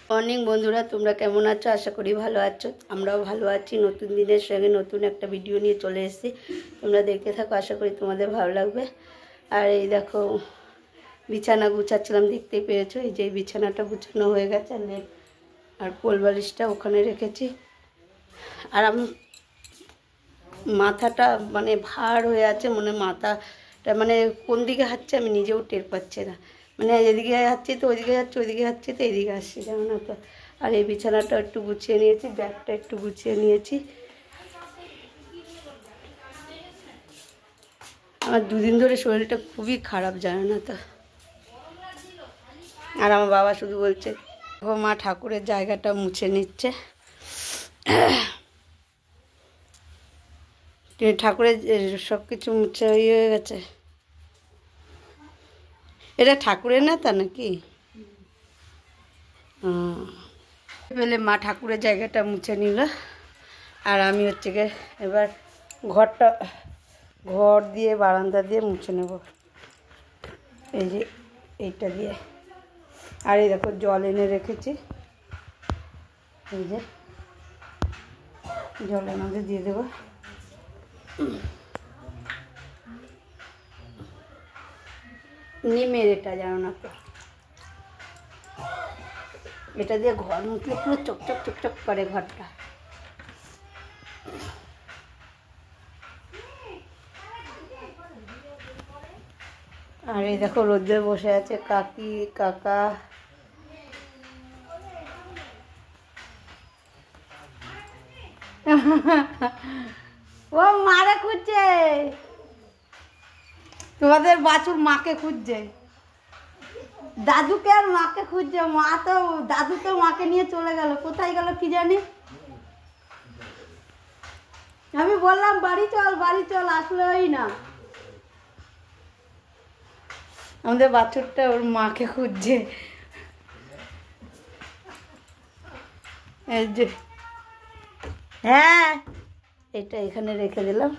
Morning বন্ধুরা, তোমরা কেমন আছো? আশা করি ভালো আছো। আমরাও ভালো আছি। নতুন দিনের সঙ্গে নতুন একটা ভিডিও নিয়ে চলে এসেছি। তোমরা দেখতে থাকো, আশা করি তোমাদের ভালো লাগবে। আর এই দেখো, বিছানা গুছাচ্ছিলাম, দেখতেই পেয়েছো। এই যে বিছানাটা গুছানো হয়ে গেছে, আর কোল বালিশটা ওখানে রেখেছি। আর আমি মাথাটা মানে ভার হয়ে আছে, মাথাটা মানে কোন দিকে হাঁটছে আমি নিজেও টের পাচ্ছি না। মানে এদিকে যাচ্ছি তো ওইদিকে যাচ্ছি, ওইদিকে যাচ্ছি তো এদিকে আসছি, জানো না তো। আর এই বিছানাটা একটু গুছিয়ে নিয়েছি, ব্যাগটা একটু গুছিয়ে নিয়েছি। আমার দুদিন ধরে শরীরটা খুবই খারাপ, জানো না তো। আর আমার বাবা শুধু বলছে ও মা ঠাকুরের জায়গাটা মুছে নিচ্ছে। ঠাকুরের সব কিছু মুছে হয়ে গেছে। এটা ঠাকুরের না তা নাকি? পেলে মা ঠাকুরের জায়গাটা মুছে নিল। আর আমি হচ্ছে গিয়ে এবার ঘর দিয়ে বারান্দা দিয়ে মুছে নেব, এই যে এইটা দিয়ে। আর এই দেখো জল এনে রেখেছি, এই যে জলের মধ্যে দিয়ে দেবো। নিমের এটা, জানো না তো, এটা দিয়ে ঘর মুছলে পুরো চকচক চকচক করে ঘরটা। আর এই দেখো রোদ্রে বসে আছে কাকি কাকা। ও মারে খুঁজছে, তোমাদের বাছুর মাকে খুঁজছে, দাদুকে আর মাকে খুঁজছে। দাদু তো মাকে নিয়ে চলে গেল, কোথায় গেল কি জানি। আমি বললাম বাড়ি চল, আসলোই না। আমাদের বাছুরটা ওর মাকে খুঁজছে। এই যে, হ্যাঁ, এটা এখানে রেখে দিলাম।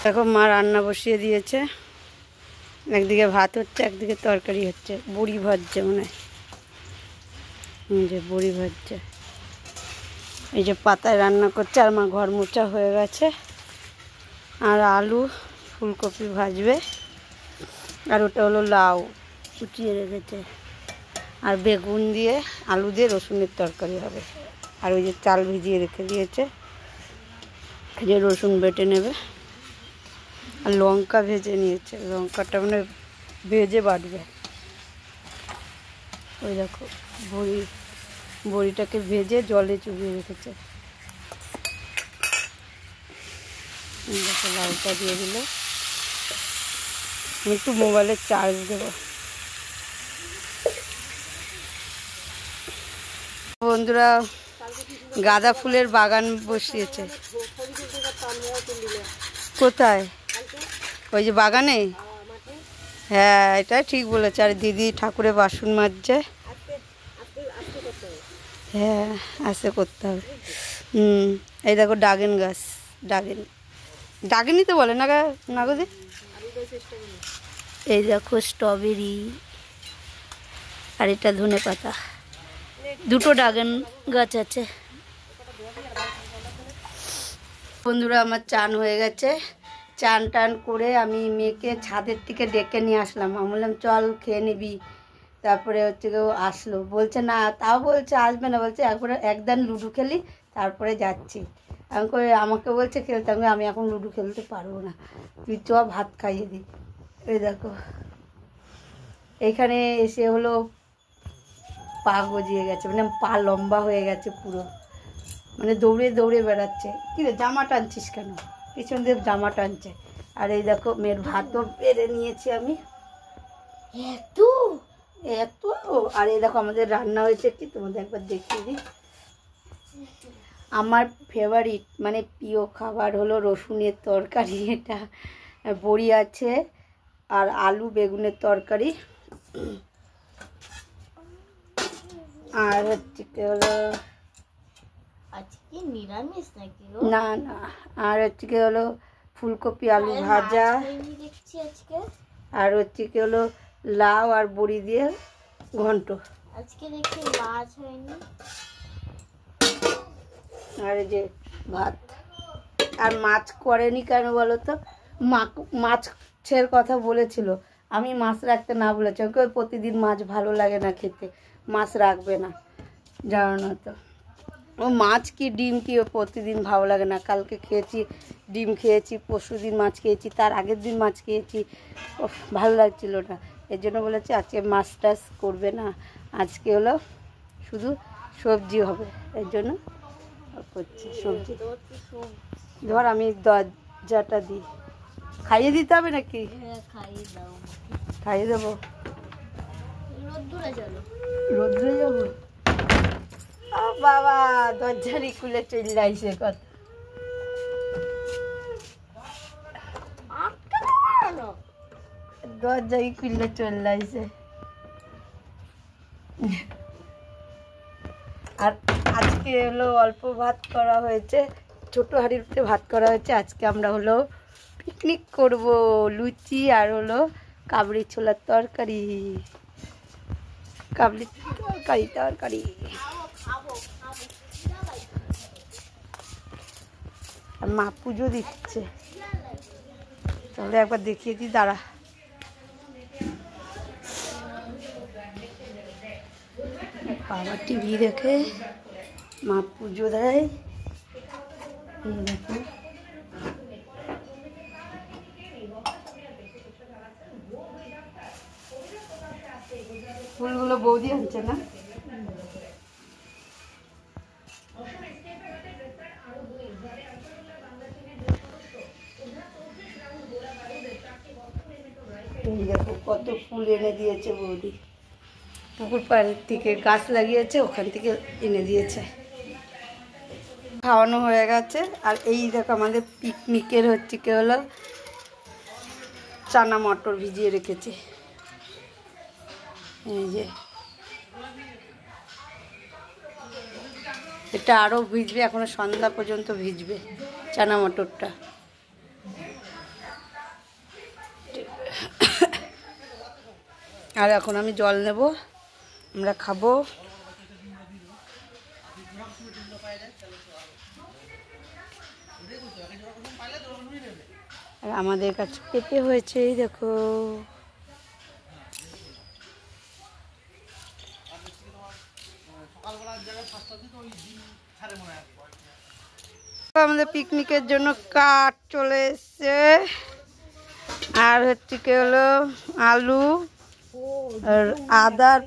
দেখো মা রান্না বসিয়ে দিয়েছে, একদিকে ভাত হচ্ছে, একদিকে তরকারি হচ্ছে। বড়ি ভাজছে মনে হয়, যে বড়ি ভাজছে। এই যে পাতায় রান্না করছে। আর মা ঘর মোছা হয়ে গেছে। আর আলু ফুলকপি ভাজবে। আর ওটা হলো লাউ কুচিয়ে রেখেছে। আর বেগুন দিয়ে আলু দিয়ে রসুনের তরকারি হবে। আর ওই যে চাল ভিজিয়ে রেখে দিয়েছে, এই যে রসুন বেটে নেবে। আর লঙ্কা ভেজে নিয়েছে, লঙ্কাটা মানে ভেজে বাটবে। ওই দেখো বড়ি বড়িটাকে ভেজে জলে চুবিয়ে রেখেছে। দেখো লাউটা দিয়ে দিল। আমি একটু মোবাইলে চার্জ দেবো। বন্ধুরা গাঁদা ফুলের বাগান বসিয়েছে। কোথায়? ওই যে বাগানে? হ্যাঁ, এটা ঠিক বলেছে। আর দিদি ঠাকুরের বাসন মাজছে। হ্যাঁ, আস্তে করতে হবে। এই দেখো ডাগেন গাছ। ডাগেনই তো বলে না গো দি। এই দেখো স্ট্রবেরি, আর এটা ধনে পাতা। দুটো ডাগেন গাছ আছে। বন্ধুরা আমার চান হয়ে গেছে। চান টান করে আমি মেয়েকে ছাদের থেকে ডেকে নিয়ে আসলাম। আমি বললাম চল খেয়ে নিবি। তারপরে হচ্ছে কেউ আসলো, বলছে না, তাও বলছে আসবে না, বলছে একবারে একদিন লুডো খেলি তারপরে যাচ্ছি। আমি করে আমাকে বলছে খেলতে, আমি এখন লুডো খেলতে পারবো না, তুই চ ভাত খাইয়ে দিই। এই দেখো এইখানে এসে হলো পা গজিয়ে গেছে, মানে পা লম্বা হয়ে গেছে পুরো, মানে দৌড়ে দৌড়ে বেড়াচ্ছে। কী রে জামা টানছিস কেন? পিছন দিয়ে জামা টানছে। আর এই দেখো মেয়ের ভাতও বেড়ে নিয়েছি আমি। এত এত আর এই দেখো আমাদের রান্না হয়েছে কি তোমাদের একবার দেখিয়ে দিই। আমার ফেভারিট মানে প্রিয় খাবার হলো রসুনের তরকারি। এটা বড়ি আছে আর আলু বেগুনের তরকারি, আর হচ্ছে কি হলো আজকে নিরামিষ নাকি? না না, আর হচ্ছে কি হলো ফুলকপি আলু ভাজা, দেখছি আজকে। আর হচ্ছে কি হলো লাউ আর বড়ি দিয়ে ঘন্ট। আজকে দেখি মাছ হয়নি। আর এই যে ভাত। আর মাছ করেনি কেন বলো তো? মাছের কথা বলেছিল, আমি মাছ রাখতে না বলেছি। ওকে প্রতিদিন মাছ ভালো লাগে না খেতে, মাছ রাখবে না, জানো না তো। ও মাছ কি ডিম কি ও প্রতিদিন ভালো লাগে না। কালকে খেয়েছি ডিম খেয়েছি, পরশু দিন মাছ খেয়েছি, তার আগের দিন মাছ খেয়েছি, ভালো লাগছিল না। এর জন্য বলেছি আজকে মাছ টাছ করবে না, আজকে হলো শুধু সবজি হবে। এর জন্য করছি সবজি। ধর আমি দরজাটা দিই, খাইয়ে দিতে হবে নাকি? খাইয়ে দেবো। রোদ্রে যাবো? ও বাবা, দরজারই খুলে চলে আইসে কত। দরজাই খুলে চলে আইসে। আর আজকে হলো অল্প ভাত করা হয়েছে, ছোট হাঁড়িতে ভাত করা হয়েছে। আজকে আমরা হলো পিকনিক করব, লুচি আর হলো কাবলি ছোলার তরকারি। কাবলি তরকারি আর মা পুজো দিচ্ছে। তাহলে একবার দেখিয়ে দিই, দাঁড়া। বাবা টিভি দেখে, মা পুজো দেয়। এই দেখো ফুলগুলো বৌদি আনছে না? এই দেখো কত ফুল এনে দিয়েছে বৌদি, পুকুর পাড়ের থেকে গাছ লাগিয়েছে, ওখান থেকে এনে দিয়েছে। খাওয়ানো হয়ে গেছে। আর এই দেখো আমাদের পিকনিকের হচ্ছে কি হলো চানা মটর ভিজিয়ে রেখেছি। এই যে এটা আরও ভিজবে, এখনো সন্ধ্যা পর্যন্ত ভিজবে চানা মটরটা। আর এখন আমি জল নেব, আমরা খাবো। আর আমাদের কাছে পেঁপে হয়েছে, এই দেখো। আমাদের পিকনিকের জন্য কাঠ চলে এসছে, আর হচ্ছে কি হলো আলু, আর আদা আর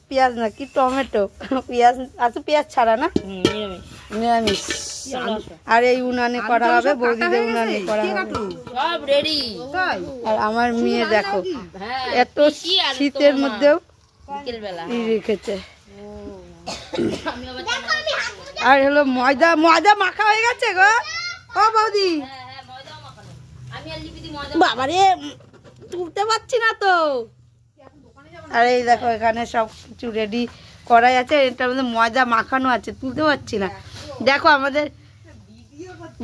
পেঁয়াজ না কি টমেটো পেঁয়াজ আছে, পেঁয়াজ ছাড়া না, নিরামিষ। আর এই উনানে করা হবে, বৌদিদের উনানে করা হবে সব রেডি। আর আমার মেয়ে দেখো এত শীতের মধ্যেও বিকেলবেলা রেখেছে। আর হলো ময়দা, ময়দা মাখা হয়ে গেছে গো ও বৌদি। বাবারে তুলতে পারছি না তো। আর এই দেখো এখানে সব কিছু রেডি করাই আছে, এটার মধ্যে ময়দা মাখানো আছে, তুলতে পারছি না। দেখো আমাদের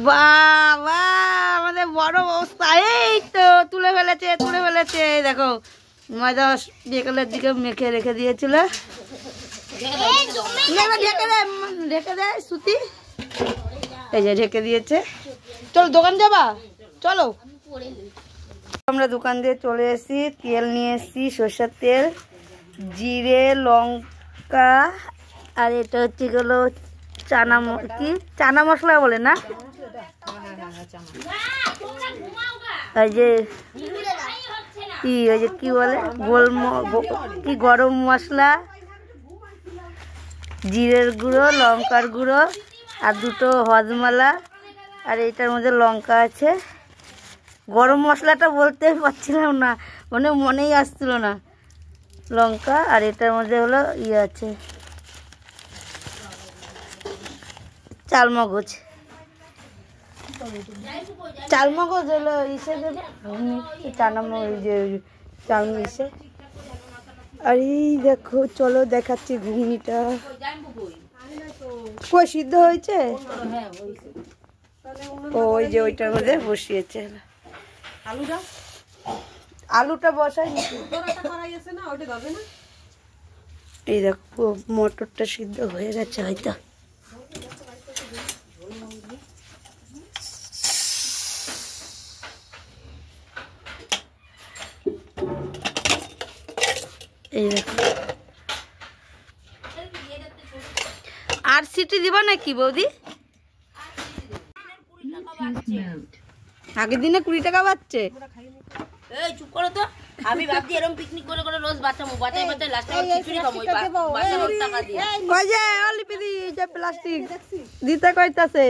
বাবা, আমাদের বড় অবস্থা, এই তো তুলে ফেলেছে, তুলে ফেলেছে। দেখো ময়দা বিকেলের দিকে মেখে রেখে দিয়েছিল। ঢেকে দেয় সুতি, এই যে ঢেকে দিয়েছে। চলো দোকান যাবা, চলো। আমরা দোকান দিয়ে চলে এসেছি, তেল নিয়ে এসেছি, সরষের তেল, জিরে, লঙ্কা, আর এটা হচ্ছে গেলো চানা মশলা বলে না, এই যে কি বলে কি গরম মশলা, জিরের গুঁড়ো, লঙ্কার গুঁড়ো, আর দুটো হজমালা, আর এটার মধ্যে লঙ্কা আছে। গরম মশলাটা বলতে পারছিলাম না, মনেই আসছিল না। লঙ্কা, আর এটার মধ্যে হলো আছে চালমগজ। চালমগজ হলো ইসে দেবে, চালমিশে। আর এই দেখো, চলো দেখাচ্ছি ঘুগনিটা কই সিদ্ধ হয়েছে। ওই যে ওইটার মধ্যে বসিয়েছে। আলুটা বসাই, এই দেখো মটরটা সিদ্ধ হয়ে গেছে হয়তো। এই দেখো, আর সিটি দিবা নাকি বৌদি? আগের দিনে 20 টাকা পাচ্ছে। এই চুপ করো তো, আমি ভাবছি এরকম পিকনিক করে করে রোজ বাঁচাবো, বাঁচাই বাঁচাই লাস্টে খিচুড়ি খাবো বাঁচানোর টাকা দিয়ে। কই যে অলিপি দি যে প্লাস্টিক দিতে কইতাছে,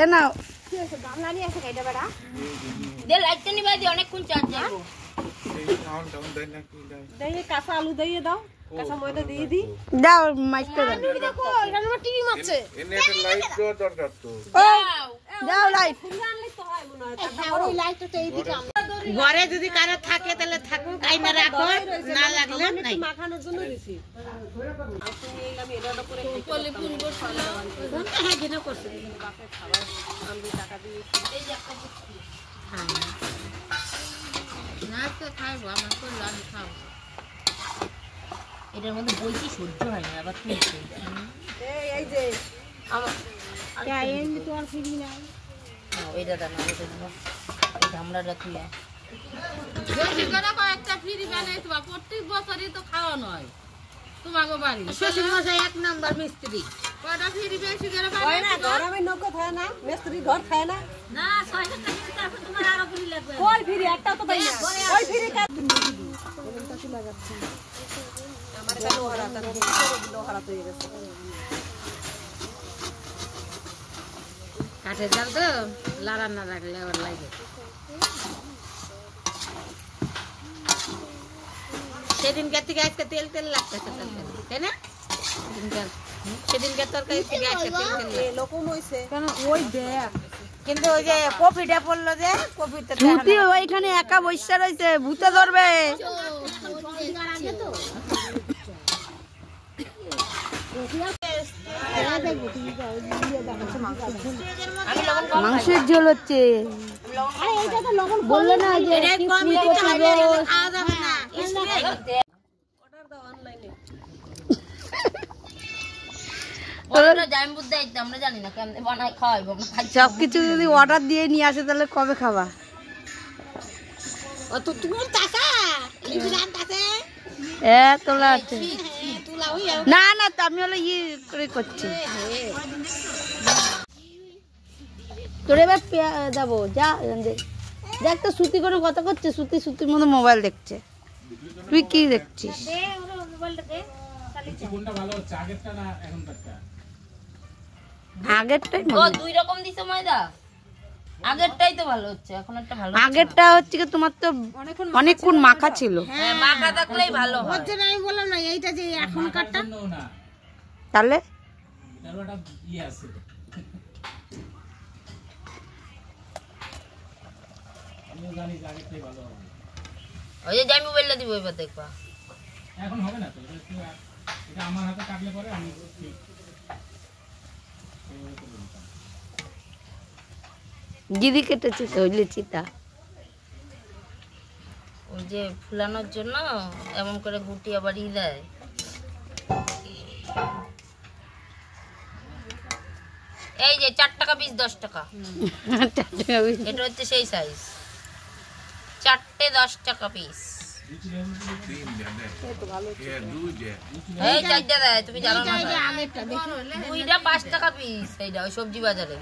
এ নাও গামলা নিয়ে এসে কাইটা বেটা দে, লাইটটা নিবাই দি, অনেকক্ষণ চার্জ যাবো। দইয়ে কাঁচা আলু দইয়ে দাও, কাঁচা ময়দা দিয়ে দি দাও, মাইকটা দাও। দেখো এখানে আমার টিভি মারছে, এনে একটা লাইট দেওয়া দরকার তো। দাও লাইট। আনলে তো হয় মনে হয়। ওই লাইটটা তো এইদিকে ঘরে যদি কারো থাকে তাহলে থাকুক, আইনা রাখো, না লাগলে নাই। মাখানোর জন্য দিছি। তুমি এলাম এটা করে করলে ফোন করছিল, হ্যাঁ দিন করছে বাপে খাবার আমি টাকা দিয়ে এই যে একটা না তো খাইবো, আমার তো আমি খাবো। এটার মধ্যে বইটি সহ্য হয় না, আবার তুলছে। এই যে আমার এটা দাও না, এটা দাও, এই গামলাটা তুলে একটা ফ্রি বানাই তোমার প্রত্যেক বছরই তো খাওয়া নয় তোমাকে বাড়ি। শ্বশুর মশাই 1 নাম্বার মিস্ত্রি, কয়টা ফ্রি বেশি করে বানাই না, গরমে নৌকো খায় না, মিস্ত্রি ঘর খায় না। না 6 টাকা দিতে তারপর তোমার আরো ফ্রি লাগবে। কই ফ্রি একটা তো পাই না, ওই ফ্রি কা কাটি লাগাচ্ছে আমার কাছে লোহারা তো হয়ে গেছে। কাঠের জাল তো লাড়া না রাখলে আবার লাগে। সেদিনকার থেকে আজকে তেল তেল লাগতেছে, তাই না? সেদিনকার তরকারি থেকে আজকে তেল তেল এরকম হইছে কেন ওই দেখ, কিন্তু ওই যে কপিটা পড়লো, যে কপিটা ভূতি ওইখানে একা বসে রয়েছে, ভূতে ধরবে। মাংসের ঝোল হচ্ছে, বললো না যে আমরা জানি না কেমন বানাই খাওয়াইবো, সবকিছু যদি অর্ডার দিয়ে নিয়ে আসে তাহলে কবে খাবা? তোলা আছে না, না তো আমি হলো করে করছি। তোর এবার যাবো, যা দেখ তো সুতি করে কথা করছে, সুতির মতো মোবাইল দেখছে। তুই কি দেখছিস? আগেরটাই ও দুই রকম দিছে ময়দা, আগেরটাই তো ভালো হচ্ছে, এখন একটা ভালো আগেরটা হচ্ছে কি তোমার তো অনেকক্ষণ মাখা ছিল। হ্যাঁ মাখা থাকলেই ভালো হয়। আমি বললাম না এইটা যে এখনকারটা তাহলে ওই যে যাই মোবাইলটা দিব এবার দেখবা। এখন হবে না তো, এটা আমার হাতে কাটলে পরে আমি দিদি কেটেছে তো ওই লিচিটা। ওই যে ফুলানোর জন্য এমন করে গুটি আবার দেয়। এই যে 4 টাকা পিস 10 টাকা, এটা হচ্ছে সেই সাইজ, 4টে 10 টাকা পিস। এই চারটা দেয়, তুমি জানো না? দুইটা 5 টাকা পিস, এইটা ওই সবজি বাজারে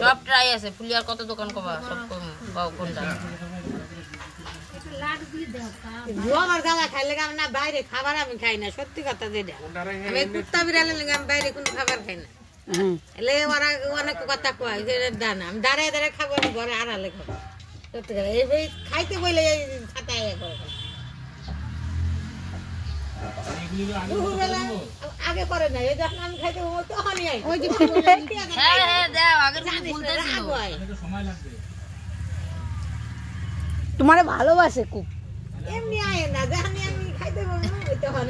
সব ট্রাই আছে। ফুলিয়ার কত দোকান কবা, সব কোনটা আমার গালা খাইলে আমি না, বাইরে খাবার আমি খাই না, সত্যি কথা যেটা। আমি কুত্তা বিড়ালে আমি বাইরে কোনো খাবার খাই না। এলে ওরা অনেক কথা কয় যে দানা, আমি দাঁড়ায় দাঁড়ায় খাবো, আমি ঘরে আড়ালে খাবো। সত্যি কথা এই খাইতে বলে খাতায় আগে করে না, এই যখন আমি খাইতে তখনই তোমার ভালোবাসে খুব। এমনি আয় না, যখন আমি খাইতে বলবো তখন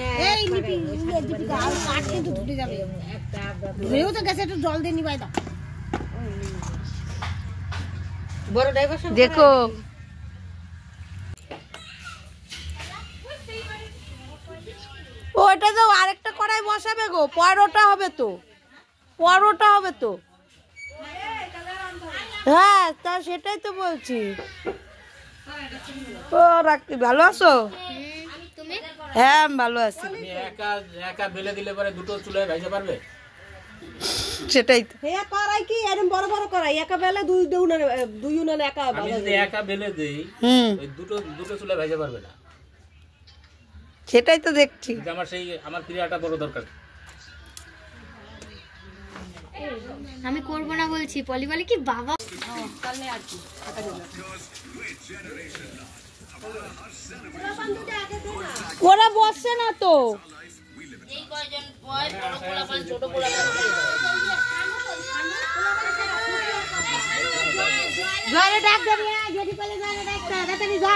বড় ড্রাইভার দেখো ওইটা তো আরেকটা কড়াই বসাবে গো, পরোটা হবে তো, পরোটা হবে তো। হ্যাঁ তা সেটাই তো বলছি। ও রাখতে ভালো আছো? হ্যাঁ আমি ভালো আছি। একা বেলে দিলে পরে দুটো চুলায় ভাজতে পারবে? সেটাই তো। হ্যাঁ করাই কি এরকম বড় বড় করাই, একা বেলা দুই উনানে একা আমি যদি একা বেলে দেই ওই দুটো চুলায় ভাজতে পারবে না। সেটাই তো দেখছি। আমার ক্রিয়াটা বড় দরকার। আমি করবো না বলছি, পলি বলে কি বাবা ওরা বসছে না তো। এই কয়জন বয়, বড় পোলাপান ছোট পোলাপান জয়রে ডাক দেবে, যদি বলে জয়রে ডাকতে তাড়াতাড়ি যা।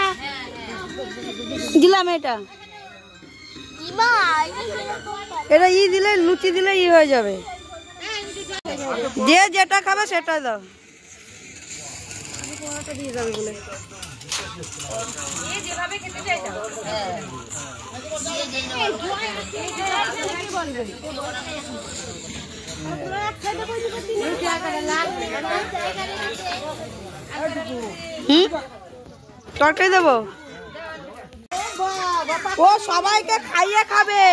দিলাম এটা, এটা ই দিলে লুচি দিলে ই হয়ে যাবে। যে যেটা খাবে সেটা দাও। দিয়ে যাবে বলে তরকারি দেবো। ও সবাইকে খাইয়ে খাবে।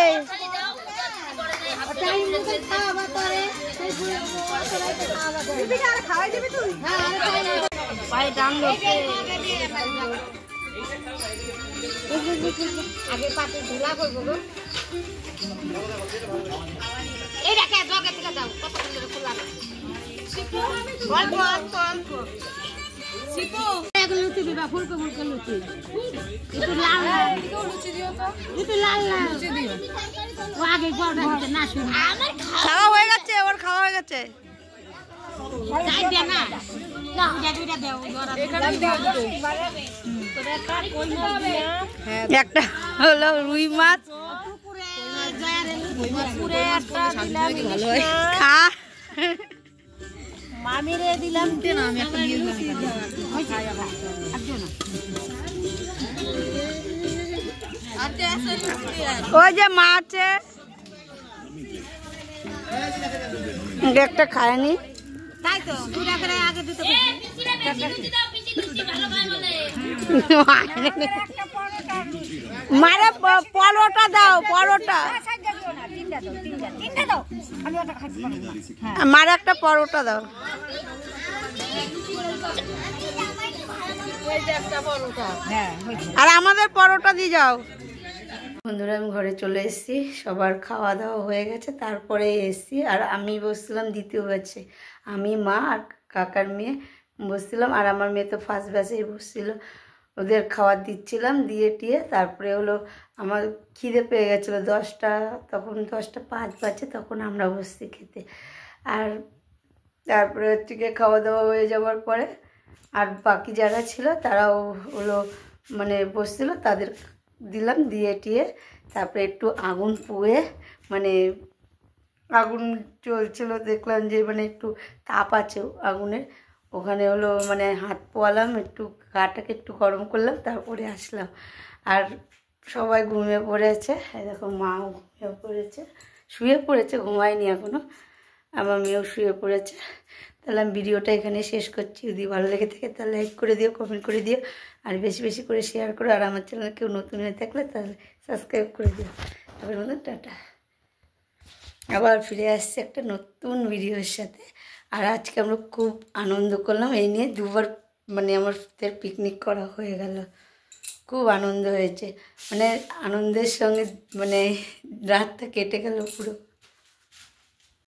আগে পাতে ধুলা করবো গো, এই রাখে জগে থেকে দাও, কত সুন্দর খোলা অল্প অল্প অল্প লুচি দিবা, ফুলকো ফুলকো লুচি, একটু লাল লাল লুচি দিও তো, একটু লাল লাল লুচি দিও। ও আগে বড়টা দিতে না শুনি, খাওয়া হয়ে গেছে, ওর খাওয়া হয়ে গেছে। যাই দে না না যা দুইটা দাও, এখানে দাও তোরা একটা কই মাছ দিয়া, একটা হলো রুই মাছ, পুকুরে জয়ারে পুকুরে একটা দিলাম খা মামিরে দিলাম না, আমি একটা দিয়ে দিলাম ওই যে মাছে একটা খায়নি, তাই তো দুটা করে আগে দিতে মারে পরোটা দাও, পরোটা মারে একটা পরোটা দাও। আর আমাদের পরোটা দিয়ে যাও। বন্ধুরা আমি ঘরে চলে এসেছি, সবার খাওয়া দাওয়া হয়ে গেছে, তারপরে এসেছি। আর আমি বসছিলাম দ্বিতীয় ব্যাচে, আমি মা আর কাকার মেয়ে বসছিলাম। আর আমার মেয়ে তো ফার্স্ট ব্যাচেই বসছিল, ওদের খাবার দিচ্ছিলাম, দিয়ে টিয়ে তারপরে হলো আমার খিদে পেয়ে গেছিলো 10টা, তখন 10:05 বাজে, তখন আমরা বসছি খেতে। আর তারপরে হচ্ছে গিয়ে খাওয়া দাওয়া হয়ে যাওয়ার পরে আর বাকি যারা ছিল তারাও হলো মানে বসছিল, তাদের দিলাম, দিয়ে টিয়ে তারপরে একটু আগুন পুয়ে মানে আগুন চলছিল, দেখলাম যে মানে একটু তাপ আছে আগুনের, ওখানে হলো মানে হাত পোয়ালাম, একটু গাটাকে একটু গরম করলাম, তারপরে আসলাম। আর সবাই ঘুমিয়ে পড়েছে, দেখো মাও ঘুমিয়ে পড়েছে, শুয়ে পড়েছে, ঘুমায়নি এখনও। আমার মেয়েও শুয়ে পড়েছে। তাহলে আমি ভিডিওটা এখানে শেষ করছি। যদি ভালো লেগে থাকে তাহলে লাইক করে দিও, কমেন্ট করে দিও, আর বেশি বেশি করে শেয়ার করো। আর আমার চ্যানেলে কেউ নতুন হয়ে থাকলে তাহলে সাবস্ক্রাইব করে দিও। তারপরে মতো টাটা, আবার ফিরে আসছে একটা নতুন ভিডিওর সাথে। আর আজকে আমরা খুব আনন্দ করলাম, এই নিয়ে 2বার মানে আমাদের পিকনিক করা হয়ে গেল, খুব আনন্দ হয়েছে, মানে আনন্দের সঙ্গে মানে রাতটা কেটে গেল পুরো।